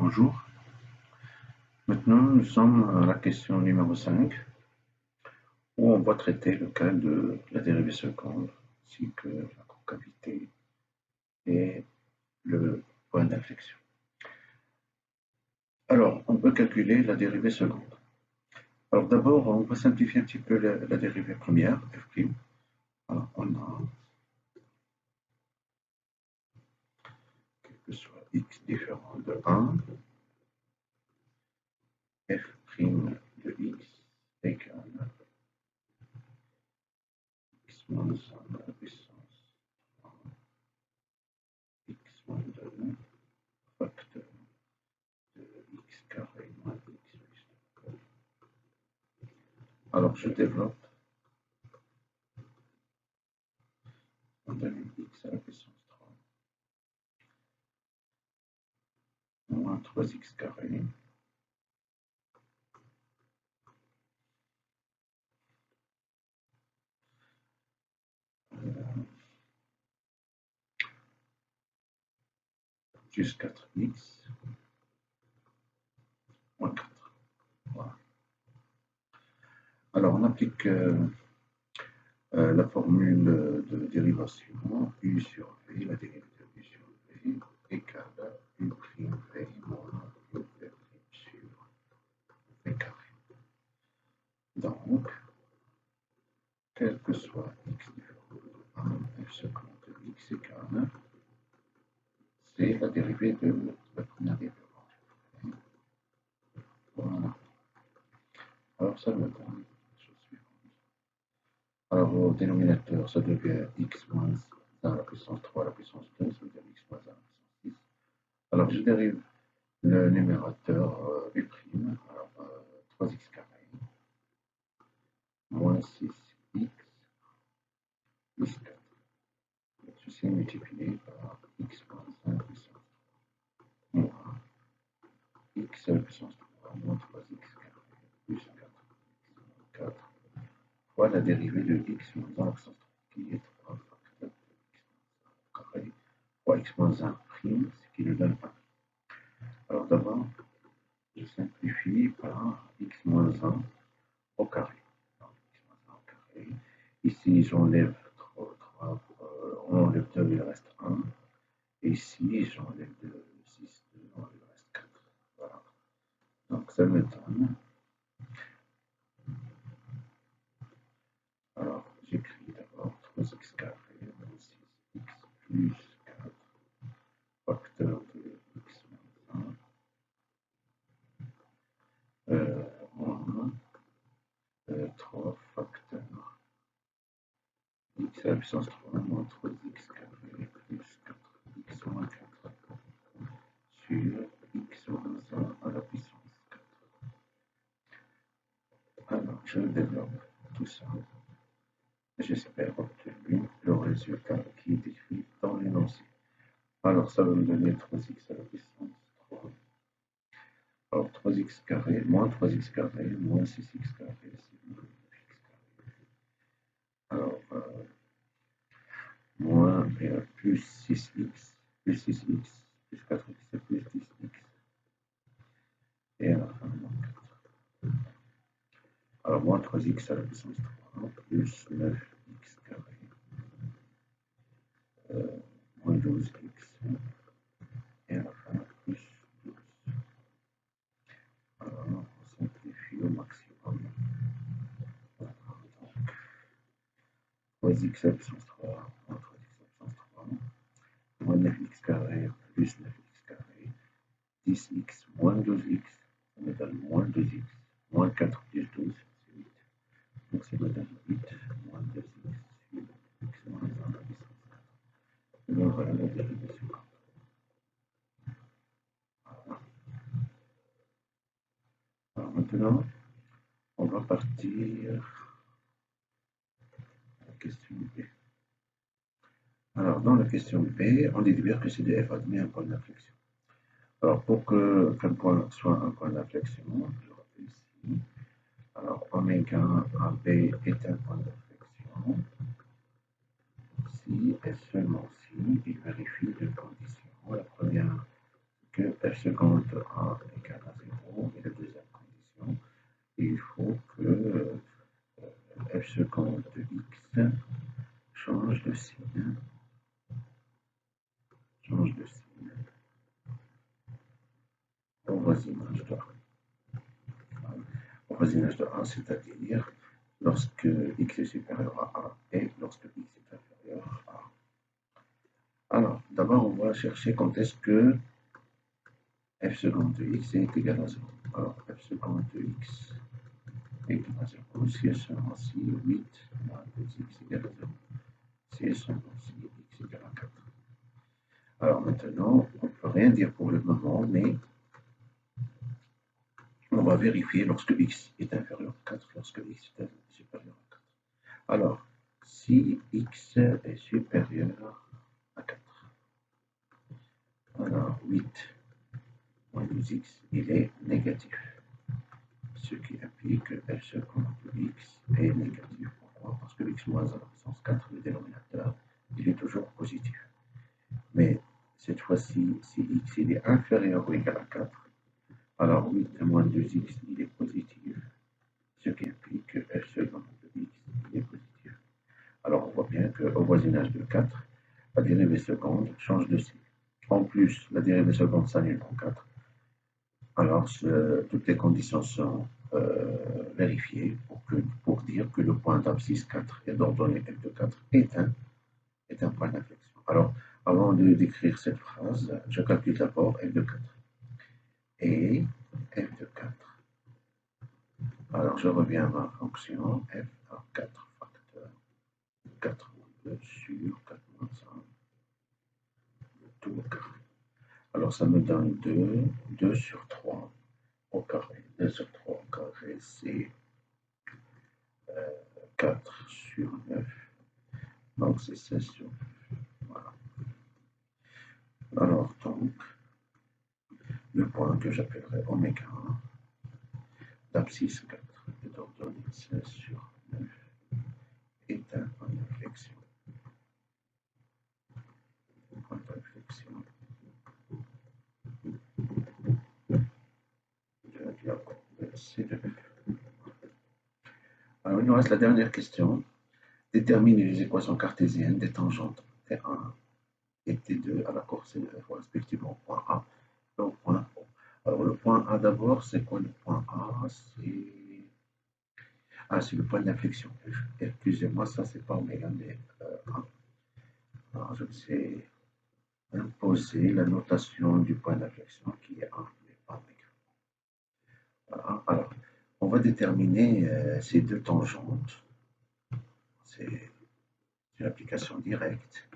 Bonjour. Maintenant, nous sommes à la question numéro 5, où on va traiter le cas de la dérivée seconde, ainsi que la concavité et le point d'inflexion. Alors, on peut calculer la dérivée seconde. Alors d'abord, on va simplifier un petit peu la dérivée première, f'. Alors, on a, quel que soit x différent de 1, f' de x égale x moins 1 à la puissance x moins 2 facteur de x carré moins x plus 2. Alors je développe, on donne x à la puissance 3 moins 3x carré plus 4x moins 4. Voilà. Alors on applique la formule de dérivation u sur v, la dérivée de u sur v égale u prime v moins u v prime sur v carré. Donc, quel que soit x différent de 1, f seconde de x égale, c'est la dérivée de la première dérivée. Voilà. Alors ça me donne la chose suivante. Alors au dénominateur, ça devient x moins 1 à la puissance 3 à la puissance 2, ça veut dire x moins 1 à la puissance 6. Alors je dérive le numérateur u', alors 3x carré, moins 6x plus 4. Ceci est multiplié par x moins 1 à la puissance 3, moins x à la puissance 3, moins 3x carré, plus 4x moins 4, fois la dérivée de x moins 1 à la puissance 3, qui est 3 facteur de x moins 1 carré, fois x moins 1 prime, ce qui nous donne 1. Alors d'abord, je simplifie par x moins 1 au carré. Donc, x moins 1 au carré. Ici, j'enlève 3, on enlève 2, il reste 1. Et ici, j'enlève 2, 6, 2, il reste 4. Voilà. Donc ça me donne. Alors, j'écris d'abord 3x carré moins 6x plus 4 facteur de x moins 1 moins 3 facteur x à la puissance 3 moins 3x carré plus 4x moins 4 sur x moins 1 à la puissance 4. Alors, je développe tout ça. J'espère obtenir le résultat qui est écrit dans l'énoncé. Alors, ça va me donner 3x à la puissance 3. Alors, 3x carré, moins 3x carré, moins 6x carré, c'est moins 9x carré. Alors, moins plus 6x, plus 6x, plus 4x, c'est plus 10x. Et à la fin, moins 4. Alors, moins 3x à la puissance 3, plus 9x carré, moins 12x. Et à la fin, plus 12. Alors, on simplifie au maximum. Voilà, donc, 3x à la puissance 3, moins 3x à la puissance 3, moins 9x carré, plus 9x carré, 10x moins 12x, ça me donne moins 2x, moins 4 plus 12, c'est 8. Donc ça me donne 8 moins 2x sur x moins 1 à la puissance 4. Et donc voilà la dérivée seconde. Voilà. Alors maintenant, on va partir à la question B. Alors dans la question B, on dit bien que CDF admet un point d'inflexion. Alors pour qu'un point soit un point d'inflexion, je rappelle ici, alors oméga AB est un point d'inflexion si et seulement si il vérifie deux conditions. La première, que f seconde de a égale à 0. Et la deuxième condition, il faut que f seconde de x change de signe. Au voisinage de a. Au voisinage de a, c'est-à-dire lorsque x est supérieur à a et lorsque x est inférieur à a. Alors, d'abord, on va chercher quand est-ce que f seconde de x est égal à 0. Alors, f seconde de x est égal à 0 si et seulement si 8 moins 2x égale à 0. Si et seulement si x égale à 4. Alors maintenant, on ne peut rien dire pour le moment, mais on va vérifier lorsque x est inférieur à 4, lorsque x est supérieur à 4. Alors, si x est supérieur à 4, alors 8 moins 12x, il est négatif. Ce qui implique que f seconde de x est négatif. Pourquoi? Parce que x moins 1 puissance 4, le dénominateur, il est toujours positif. Mais cette fois-ci, si x il est inférieur ou égal à 4, alors 8 moins 2x, il est positif, ce qui implique que f seconde de x, il est positif. Alors on voit bien qu'au voisinage de 4, la dérivée seconde change de signe. En plus, la dérivée seconde s'annule en 4. Alors toutes les conditions sont vérifiées pour dire que le point d'abscisse 4 et d'ordonnée f de 4 est un point d'inflexion. Alors, avant de décrire cette phrase, je calcule d'abord f de 4. Et f de 4. Alors, je reviens à ma fonction f à 4 facteur 4 moins 2 sur 4 moins 5, tout au carré. Alors, ça me donne 2 sur 3 au carré. 2 sur 3 au carré, c'est 4 sur 9. Donc, c'est 16 sur 9. Voilà. Alors, donc, le point que j'appellerai oméga 1 d'abscisse 4 et d'ordonnée 16 sur 9 est un point d'inflexion. Point d'inflexion de la courbe C de F. Alors, il nous reste la dernière question. Déterminer les équations cartésiennes des tangentes T1 et T2 à la courbe C de F, respectivement au point A et au point O. Alors, le point A d'abord, c'est quoi le point A? C'est le point d'inflexion. Excusez-moi, ça, c'est pas oméga, mais 1. Alors, je sais imposer la notation du point d'inflexion qui est 1, mais pas oméga. Voilà. Alors, on va déterminer ces deux tangentes. C'est une application directe.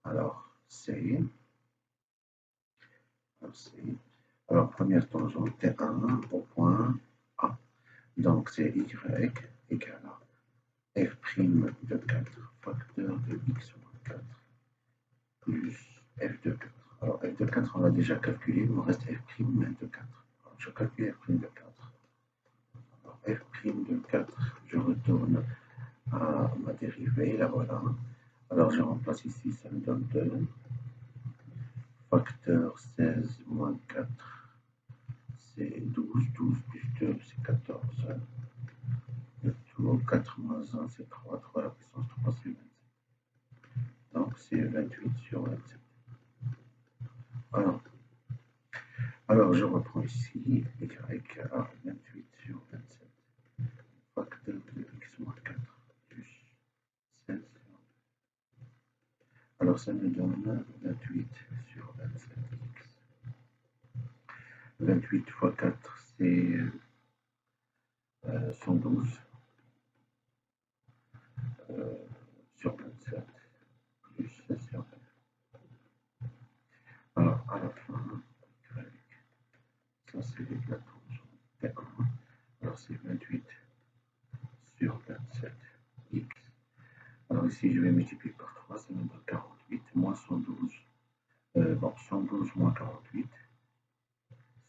Alors, alors, première tangente, T1 au point A. Donc, c'est y égale à f' de 4 facteur de x moins 4 plus f de 4. Alors, f de 4, on l'a déjà calculé, il me reste f' de 4. Alors, je calcule f' de 4. Alors, f' de 4, je retourne à ma dérivée, la voilà. Alors, je remplace ici, ça me donne 2. Facteur 16 moins 4, c'est 12. 12 plus 2, c'est 14. Le tout, 4 moins 1, c'est 3. 3 à la puissance 3, c'est 27. Donc, c'est 28 sur 27. Alors je reprends ici y à 28 sur 27. Facteur de x moins 4 plus 16 sur 9. Alors, ça me donne 28 sur 27x. 28 fois 4, c'est 112 sur 27 plus 16 sur 9. Alors, à la fin, ça c'est la tangente T1. Alors, c'est 28 sur 27x. Alors, ici, je vais multiplier par 3, ça me donne 48 moins 112. 112 moins 48.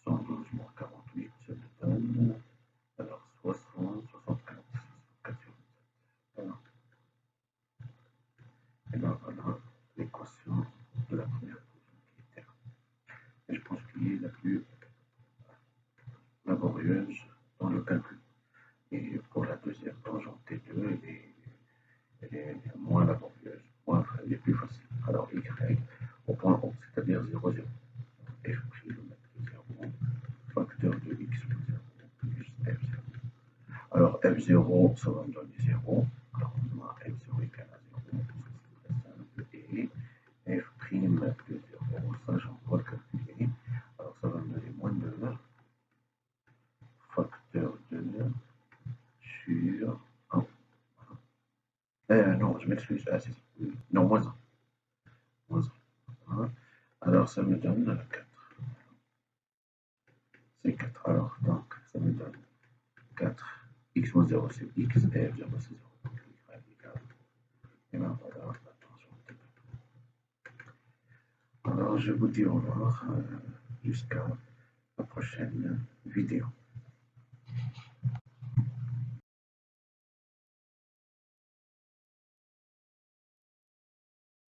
112 moins 48, ça me donne alors 60, 64, 64 sur 27. Voilà. Et bien voilà l'équation de la première position qui est terre. Et pour la deuxième tangente T2, elle est moins laborieuse, elle est plus facile. Alors y au point O, c'est-à-dire 0, 0. F' de 0, facteur de x moins 0 plus F0. Alors F0, ça va me donner 0. Alors on a F0 égale à 0, c'est très simple. Et F' de 0, ça j'en dois le calculer. Alors ça va me donner moins 2, facteur de sur 1. Non, je m'excuse. Ah, c'est ça. Non, moins 1. Moins 1. Alors ça me donne 4. C'est 4. Alors, donc, ça me donne 4. X moins 0, c'est X, et F0, c'est 0. Donc, y égale. Et ben voilà, attention. Alors, je vous dis au revoir jusqu'à la prochaine vidéo.